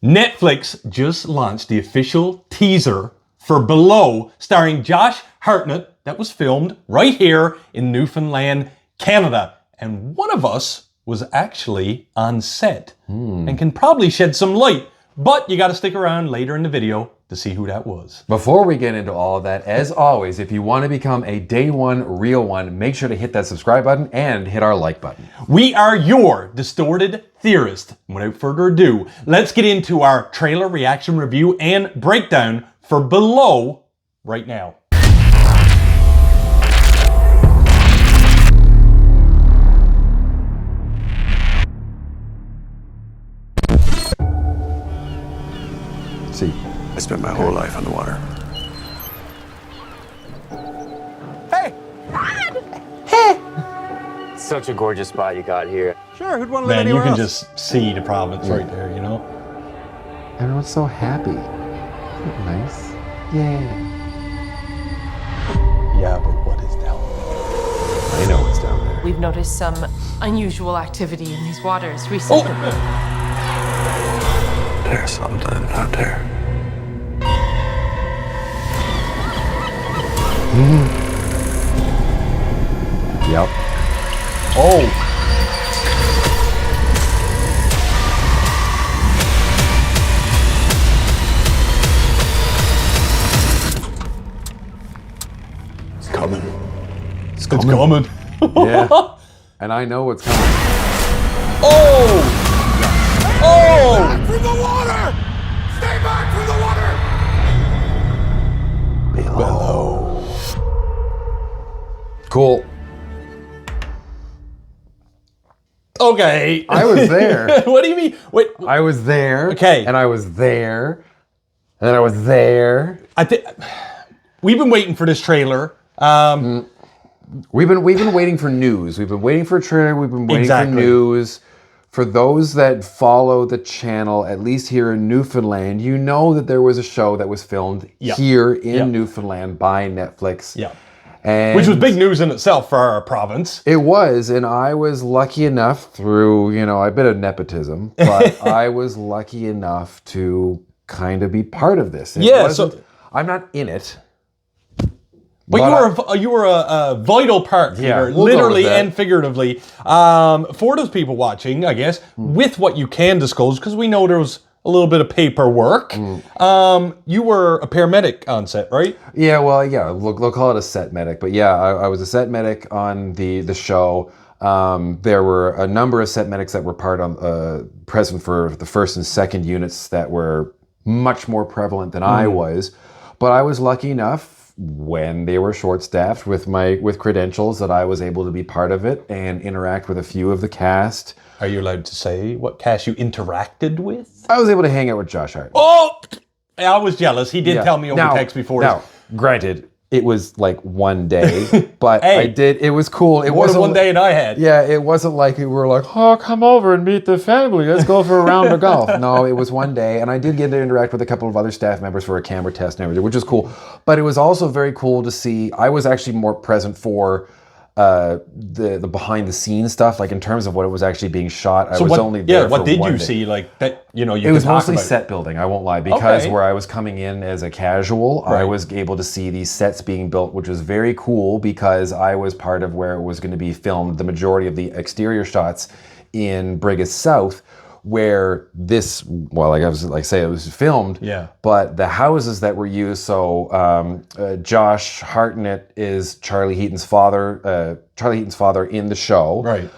Netflix just launched the official teaser for Below, starring Josh Hartnett, that was filmed right here in Newfoundland, Canada. And one of us was actually on set and can probably shed some light. But you got to stick around later in the video to see who that was. Before we get into all of that, as always, if you want to become a day one real one, make sure to hit that subscribe button and hit our like button. We are your distorted theorist. Without further ado, let's get into our trailer reaction review and breakdown for Below right now. See, I spent my whole life on the water. Such a gorgeous spot you got here. Sure, who'd want to live Man, you anywhere can else? just see the province right there, you know? everyone's so happy. Isn't it nice? Yay. Yeah, but what is down there? I know what's down there. We've noticed some unusual activity in these waters recently. There's something out there. Yep. Oh! It's coming. It's coming. Yeah. And I know what's coming. Oh! Oh! Back from the water! Stay back from the water! Below. Cool. Okay. I was there. What do you mean? Wait. I was there. Okay. And I was there. And then I was there. I think we've been waiting for this trailer. We've been waiting for news. We've been waiting for a trailer. We've been waiting for news. For those that follow the channel, at least here in Newfoundland, you know that there was a show that was filmed here in Newfoundland by Netflix. Yeah. And which was big news in itself for our province. It was, and I was lucky enough through, a bit of nepotism, but I was lucky enough to kind of be part of this. I'm not in it. But you were a vital part here, literally and figuratively. For those people watching, I guess, with what you can disclose, because we know there was a little bit of paperwork. You were a paramedic on set, right? Yeah, well, yeah, we'll call it a set medic. But yeah, I was a set medic on the show. There were a number of set medics that were present for the first and second units that were much more prevalent than I was. But I was lucky enough when they were short-staffed with credentials that I was able to be part of it and interact with a few of the cast. Are you allowed to say what cast you interacted with? I was able to hang out with Josh Hartnett. Oh! I was jealous. He did tell me over text before. Now, granted, it was like one day, but it was cool. It wasn't one day and I had. Yeah, it wasn't like we were like, oh, come over and meet the family. Let's go for a round of golf. No, it was one day, and I did get to interact with a couple of other staff members for a camera test and everything, which was cool. But it was also very cool to see. I was actually more present for the behind the scenes stuff, like in terms of what it was actually being shot. I was only there for what did one you day. see? Like that, It was mostly set building, I won't lie, because where I was coming in as a casual, I was able to see these sets being built, which was very cool because I was part of where it was going to be filmed, the majority of the exterior shots in Brigus South, where this, it was filmed. Yeah. But the houses that were used, Josh Hartnett is Charlie Heaton's father. Charlie Heaton's father in the show. Right.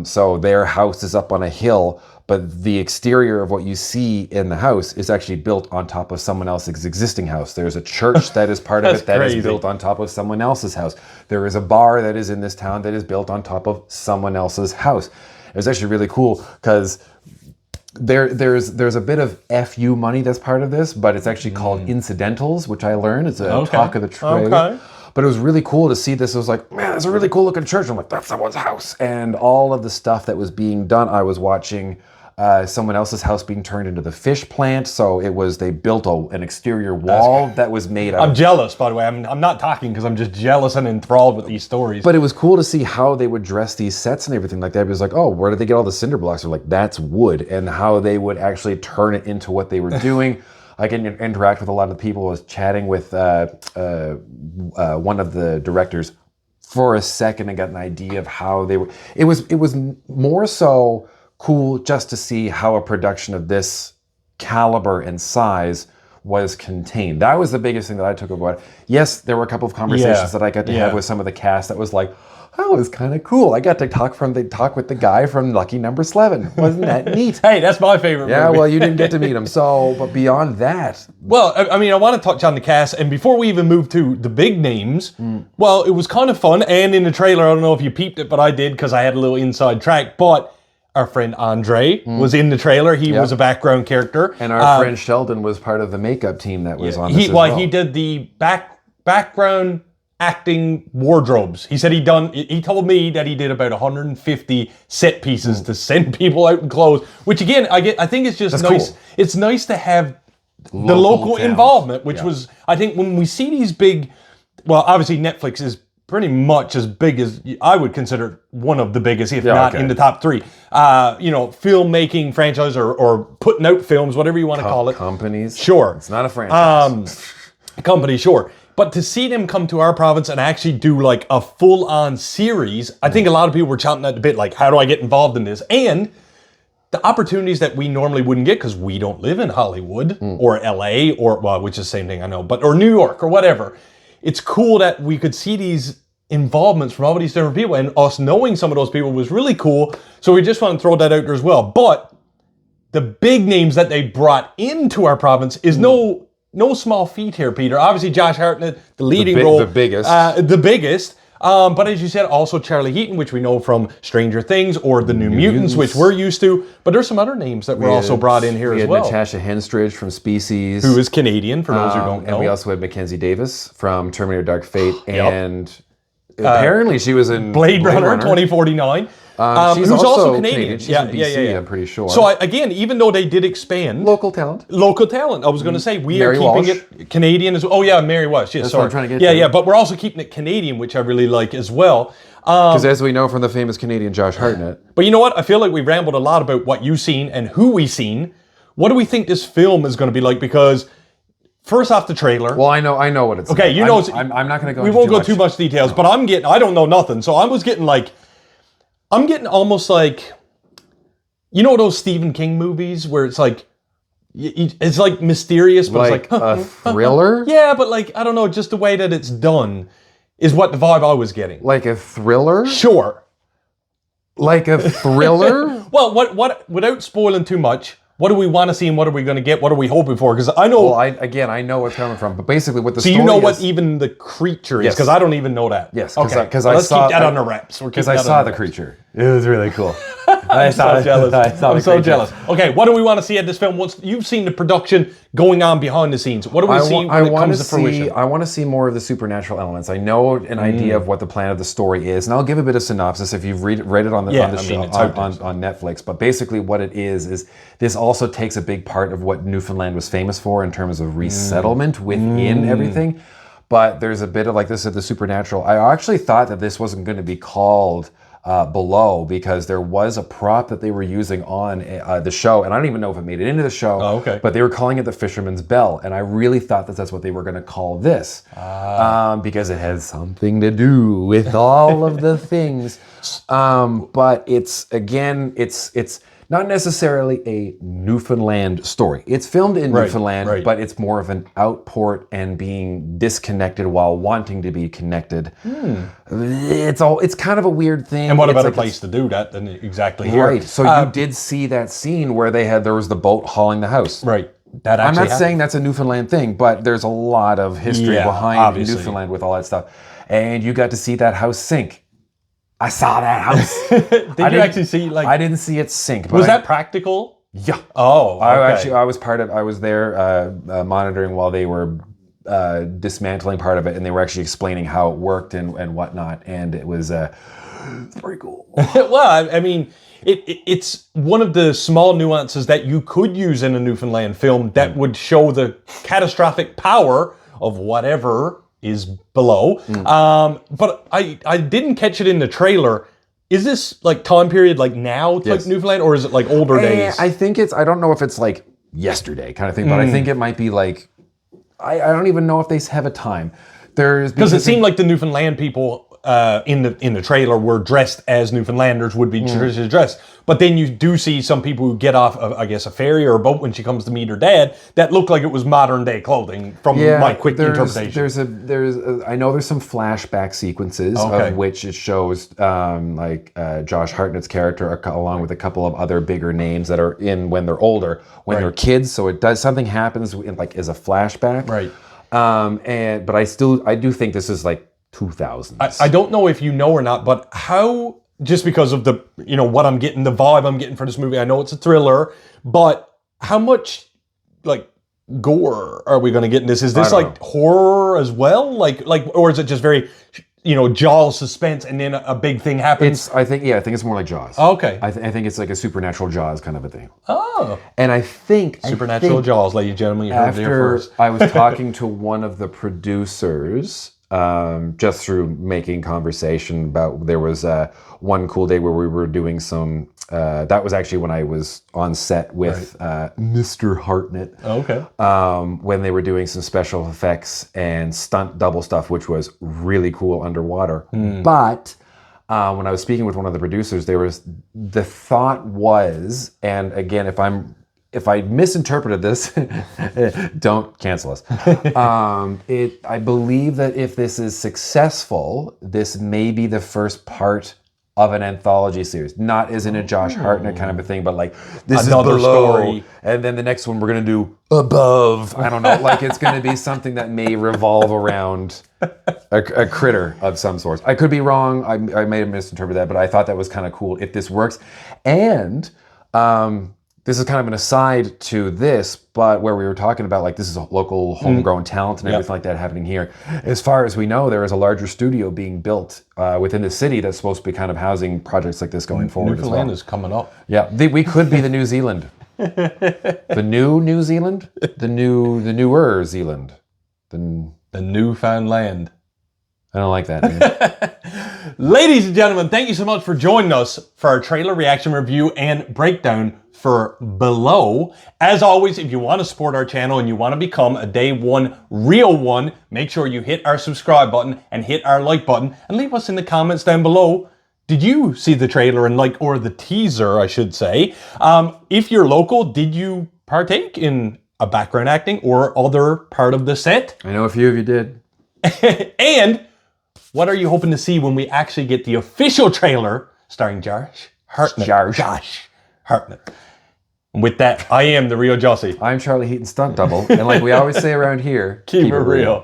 So their house is up on a hill, but the exterior of what you see in the house is actually built on top of someone else's existing house. There's a church that is part of it that is built on top of someone else's house. There is a bar that is in this town that is built on top of someone else's house. It was actually really cool because there's a bit of FU money that's part of this, but it's actually called incidentals, which I learned. It's a talk of the trade. But it was really cool to see this. It was like, man, it's a really cool looking church. I'm like, that's someone's house. And all of the stuff that was being done, I was watching someone else's house being turned into the fish plant. So they built an exterior wall that was made out I'm of... jealous, by the way. I'm not talking because I'm just jealous and enthralled with these stories. But it was cool to see how they would dress these sets and everything like that. It was like, oh, where did they get all the cinder blocks? They're like, that's wood. And how they would actually turn it into what they were doing. I can interact with a lot of the people. I was chatting with one of the directors for a second and got an idea of how they were. It was more so cool just to see how a production of this caliber and size was contained. That was the biggest thing that I took about it. Yes, there were a couple of conversations that I got to have with some of the cast that was like, that was kind of cool. I got to talk with the guy from Lucky Number 11. Wasn't that neat? Hey, that's my favorite movie. Well, you didn't get to meet him. So, but beyond that... Well, I mean, I want to touch on the cast. And before we even move to the big names, well, it was kind of fun. And in the trailer, I don't know if you peeped it, but I did because I had a little inside track. But our friend Andre was in the trailer. He was a background character. And our friend Sheldon was part of the makeup team that was on this as well. He did the background acting wardrobes. He said he told me that he did about 150 set pieces to send people out in clothes, which again, I think it's just nice. Cool. It's nice to have the local involvement, which was, I think when we see these big, well, obviously Netflix is pretty much as big as I would consider one of the biggest, if not in the top 3. Filmmaking franchise or putting out films, whatever you want to call it. Companies. Sure. It's not a franchise. Company, sure. But to see them come to our province and actually do like a full-on series, I think a lot of people were chomping at the bit, like, how do I get involved in this? And the opportunities that we normally wouldn't get because we don't live in Hollywood or LA or, well, which is the same thing I know, or New York or whatever. It's cool that we could see these involvements from all of these different people, and us knowing some of those people was really cool. So we just want to throw that out there as well. But the big names that they brought into our province is no small feat here, Peter. Obviously, Josh Hartnett, the leading role. The biggest. But as you said, also Charlie Heaton, which we know from Stranger Things or the New Mutants, which we're used to. But there's some other names that were also brought in here as well. We had Natasha Henstridge from Species. Who is Canadian, for those who don't know. And we also had Mackenzie Davis from Terminator Dark Fate. And apparently she was in Blade Runner 2049. She's who's also Canadian. She's in BC, I'm pretty sure. So again, even though they did expand... Local talent. I was going to say, we Mary are keeping Walsh. it Canadian as well. Oh yeah, Mary Walsh. That's what I'm trying to get to. Yeah, but we're also keeping it Canadian, which I really like as well. Because as we know from the famous Canadian Josh Hartnett. But you know what? I feel like we rambled a lot about what you've seen and who we've seen. What do we think this film is going to be like? Because... First off, the trailer. Well, I know what it's okay, like. you know, I'm not going to go. We won't go too much details, but I don't know nothing. So I'm getting almost like, you know, those Stephen King movies where it's like mysterious, but like it's like a thriller. Yeah, but like I don't know, just the way that it's done is what the vibe I was getting. Like a thriller. Sure. Like a thriller. Well, what? Without spoiling too much. What do we want to see and what are we going to get? What are we hoping for? Because I know... Well, I know what's coming from, but basically what the story is... So you know what even the creature is? Because I don't even know that. Yes, because let's keep that under wraps. Because I saw the creature. It was really cool. I'm so jealous. Okay, what do we want to see at this film? Once you've seen the production going on behind the scenes, what do we see when it comes to fruition? I want to see more of the supernatural elements. I know an idea of what the plan of the story is, and I'll give a bit of synopsis if you've read it on the show on Netflix. But basically, what it is this also takes a big part of what Newfoundland was famous for in terms of resettlement within everything. But there's a bit of like this at the supernatural. I actually thought that this wasn't going to be called Below because there was a prop that they were using on the show, and I don't even know if it made it into the show. Oh, okay. But they were calling it the Fisherman's Bell, and I really thought that that's what they were going to call this because it has something to do with all of the things. But it's not necessarily a Newfoundland story. It's filmed in Newfoundland, but it's more of an outport and being disconnected while wanting to be connected. It's kind of a weird thing. And what about a place to do that than exactly here? Right. So you did see that scene where there was the boat hauling the house. Right. I'm not saying that's a Newfoundland thing, but there's a lot of history behind Newfoundland with all that stuff. And you got to see that house sink. I saw that house. Did you actually see I didn't see it sink. Was that practical? Yeah. Oh, okay. I was there monitoring while they were dismantling part of it, and they were actually explaining how it worked and whatnot, and it was pretty cool. Well, I mean, it's one of the small nuances that you could use in a Newfoundland film that would show the catastrophic power of whatever is below. But I didn't catch it in the trailer. Is this like time period like now type Newfoundland, or is it like older days? I think I don't know if it's like yesterday kind of thing, but I think it might be like, I don't even know if they have a time. Because it seemed like the Newfoundland people in the trailer were dressed as Newfoundlanders would be traditionally dressed. But then you do see some people who get off, I guess, a ferry or a boat when she comes to meet her dad that look like it was modern day clothing from my quick interpretation. I know there's some flashback sequences of which it shows Josh Hartnett's character along with a couple of other bigger names that are in when they're older, when they're kids. So it does, something happens like as a flashback. Right. But I do think this is like 2000s. I don't know if you know or not, but how, just because of the, what I'm getting, the vibe I'm getting for this movie, I know it's a thriller, but how much like gore are we going to get in this? Is this like horror as well? Like, or is it just very, Jaws suspense and then a big thing happens? I think it's more like Jaws. Okay. I think it's like a supernatural Jaws kind of a thing. Oh. And I think Supernatural Jaws, ladies and gentlemen, you heard it here first. I was talking to one of the producers just through making conversation about, there was one cool day where we were doing some, that was actually when I was on set with Mr. Hartnett. Okay. When they were doing some special effects and stunt double stuff, which was really cool underwater. But when I was speaking with one of the producers, the thought was, and again, if I misinterpreted this, don't cancel us. I believe that if this is successful, this may be the first part of an anthology series. Not as in a Josh Hartnett kind of a thing, but like, this Another is below, story. and then the next one we're going to do above. I don't know. Like, it's going to be something that may revolve around a critter of some sort. I could be wrong. I may have misinterpreted that, but I thought that was kind of cool if this works. And this is kind of an aside to this, but where we were talking about like this is a local homegrown talent and everything like that happening here. As far as we know, there is a larger studio being built within the city that's supposed to be kind of housing projects like this going forward as well. Newfoundland is coming up. Yeah, we could be the New Zealand. The new New Zealand? The newer Zealand. The Newfoundland. I don't like that name. Ladies and gentlemen, thank you so much for joining us for our trailer reaction review and breakdown for Below. As always, if you want to support our channel and you want to become a day one real one, make sure you hit our subscribe button and hit our like button and leave us in the comments down below. Did you see the trailer and or the teaser, I should say? If you're local, did you partake in a background acting or other part of the set? I know a few of you did. And what are you hoping to see when we actually get the official trailer starring Josh Hartnett? Josh Hartnett. And with that, I am the real Jossie. I'm Charlie Heaton, stunt double. And like we always say around here, keep it real.